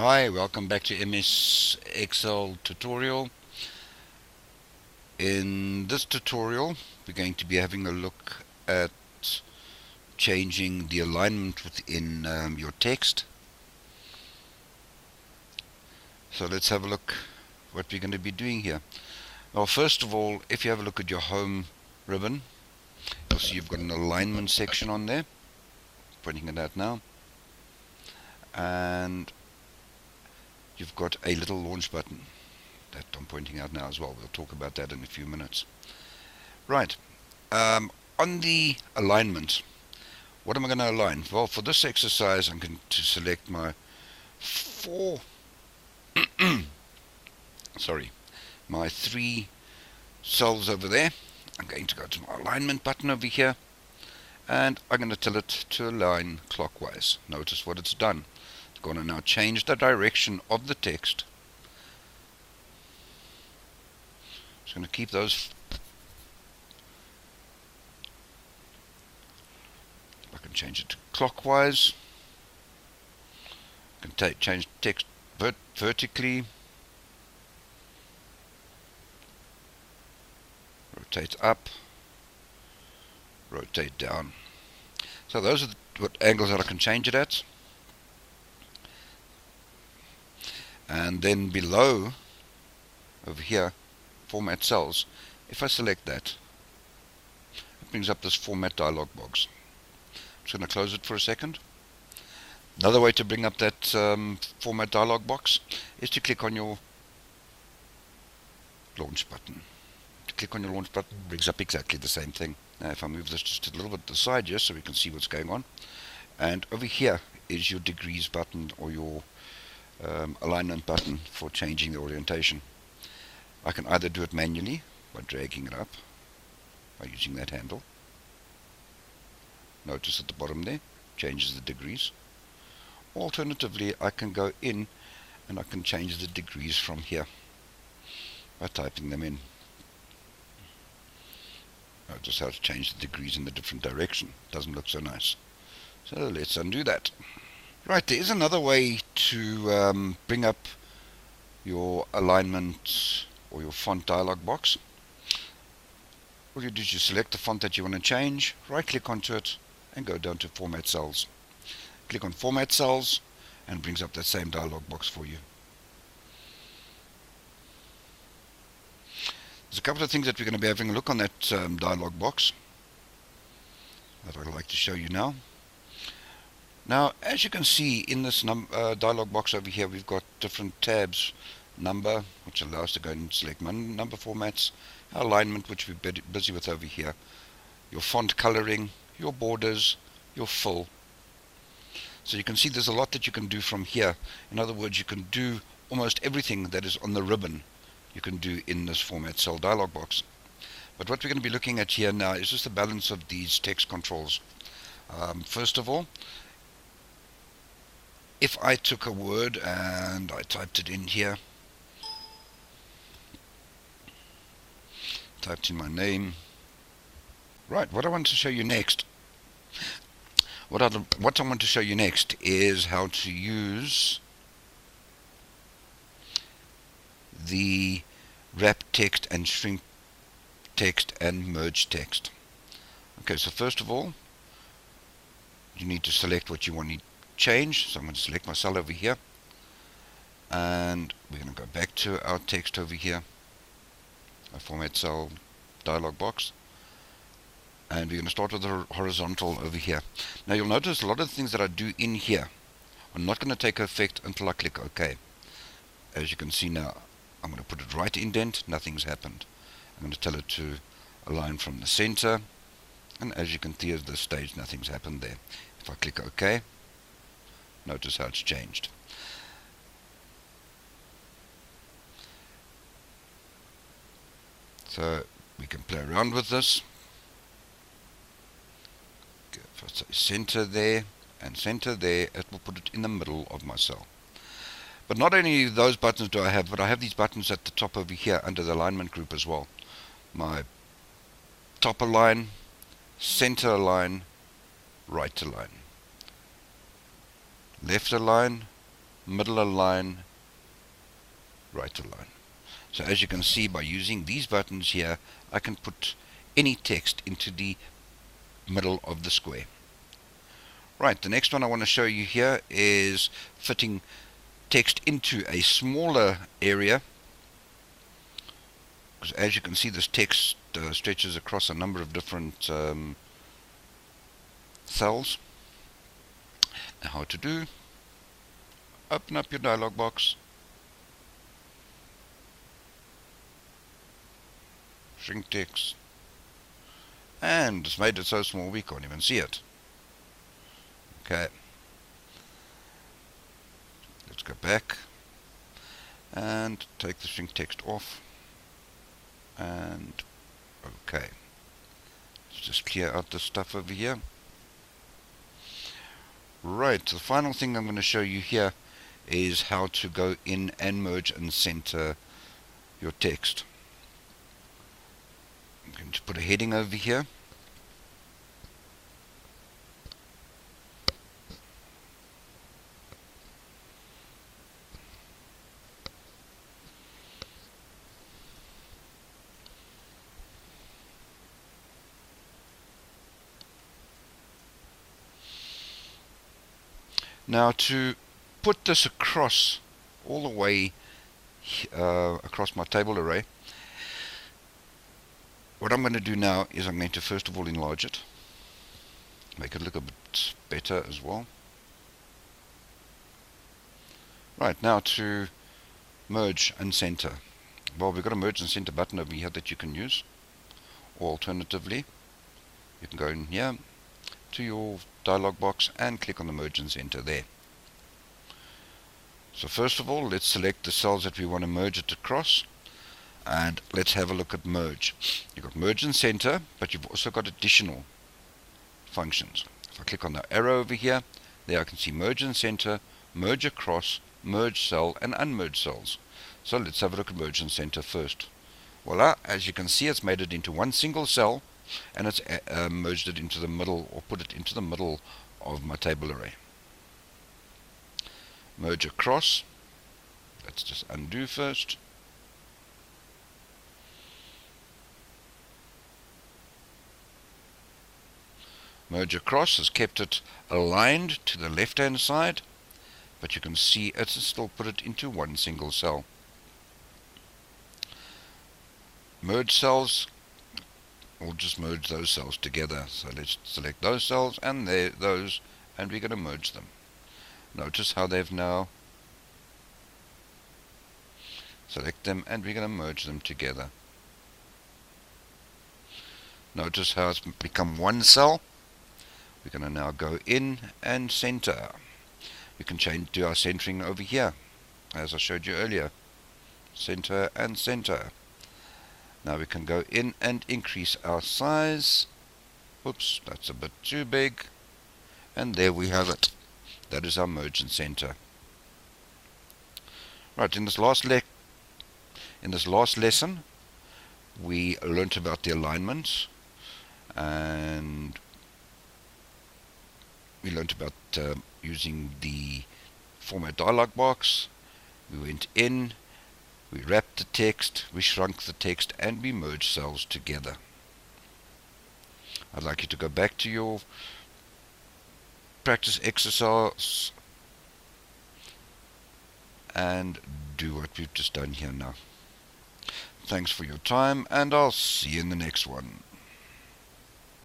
Hi, welcome back to MS Excel tutorial. In this tutorial, we're going to be having a look at changing the alignment within your text. So let's have a look what we're going to be doing here. Well, first of all, if you have a look at your home ribbon, you'll see you've got an alignment section on there. Pointing it out now. And you've got a little launch button that I'm pointing out now as well. We'll talk about that in a few minutes. Right. On the alignment, what am I going to align? Well, for this exercise, I'm going to select my my 3 cells over there. I'm going to go to my alignment button over here, and I'm going to tell it to align clockwise. Notice what it's done. It's going to now change the direction of the text. It's going to keep those. I can change it to clockwise. I can change text vertically. Rotate up. Rotate down. So those are what angles that I can change it at. And then below, over here, format cells, if I select that, it brings up this format dialog box. I'm just going to close it for a second. Another way to bring up that format dialog box is to click on your launch button. To click on your launch button brings up exactly the same thing. Now if I move this just a little bit to the side here so we can see what's going on. And over here is your degrees button, or your alignment button for changing the orientation. I can either do it manually by dragging it up by using that handle. Notice at the bottom there changes the degrees. Alternatively, I can go in and I can change the degrees from here by typing them in. Notice how to change the degrees in the different direction. Doesn't look so nice. So let's undo that. Right, there is another way to bring up your alignment or your font dialog box. All you do is you select the font that you want to change, right click onto it and go down to format cells. Click on format cells and it brings up that same dialog box for you. There's a couple of things that we're going to be having a look on that dialog box that I'd like to show you now. Now, as you can see in this dialog box over here, we've got different tabs. Number, which allows us to go and select number formats. Alignment, which we're busy with over here. Your font coloring, your borders, your fill. So you can see there's a lot that you can do from here. In other words, you can do almost everything that is on the ribbon you can do in this format cell dialog box. But what we're going to be looking at here now is just the balance of these text controls. First of all, if I took a word and I typed it in here, typed in my name. Right, what I want to show you next, what I want to show you next is how to use the wrap text and shrink text and merge text. Okay, so first of all, you need to select what you want to change. So I'm going to select my cell over here, and we're going to go back to our text over here, a format cell dialog box, and we're going to start with the horizontal over here. Now you'll notice a lot of the things that I do in here are not going to take effect until I click OK. As you can see now, I'm going to put it right indent, nothing's happened. I'm going to tell it to align from the center, and as you can see at this stage, nothing's happened there. If I click OK, notice how it's changed. So we can play around with this. If I say center there and center there, it will put it in the middle of my cell. But not only those buttons do I have, but I have these buttons at the top over here under the alignment group as well. My top align, center align, right align, left align, middle align, right align. So as you can see, by using these buttons here, I can put any text into the middle of the square. Right, the next one I want to show you here is fitting text into a smaller area, because as you can see, this text stretches across a number of different cells. Now, how to do: open up your dialog box, shrink text, and it's made it so small we can't even see it. Okay, let's go back and take the shrink text off, and okay, let's just clear out this stuff over here. Right, the final thing I'm going to show you here is how to go in and merge and center your text. I'm going to put a heading over here. Now, to put this across, all the way across my table array, what I'm going to do now is I'm going to first of all enlarge it, make it look a bit better as well. Right, now to merge and center. Well, we've got a merge and center button over here that you can use, or alternatively, you can go in here to your dialog box and click on the merge and center there. So first of all, let's select the cells that we want to merge it across, and let's have a look at merge. You've got merge and center, but you've also got additional functions. If I click on the arrow over here, there I can see merge and center, merge across, merge cell, and unmerge cells. So let's have a look at merge and center first. Voila, as you can see, it's made it into one single cell, and it's merged it into the middle, or put it into the middle of my table array. Merge across, let's just undo first. Merge across has kept it aligned to the left hand side, but you can see it's still put it into one single cell. Merge cells, we'll just merge those cells together. So let's select those cells and those, and we're going to merge them. Notice how they've now select them, and we're going to merge them together. Notice how it's become one cell. We're going to now go in and center. We can do our centering over here, as I showed you earlier. Center and center. Now we can go in and increase our size. Oops, that's a bit too big. And there we have it. That is our merge and center. Right, in this last lesson, we learnt about the alignments, and we learnt about using the format dialog box. We went in, we wrapped the text, we shrunk the text, and we merged cells together. I'd like you to go back to your practice exercise and do what we've just done here now. Thanks for your time, and I'll see you in the next one.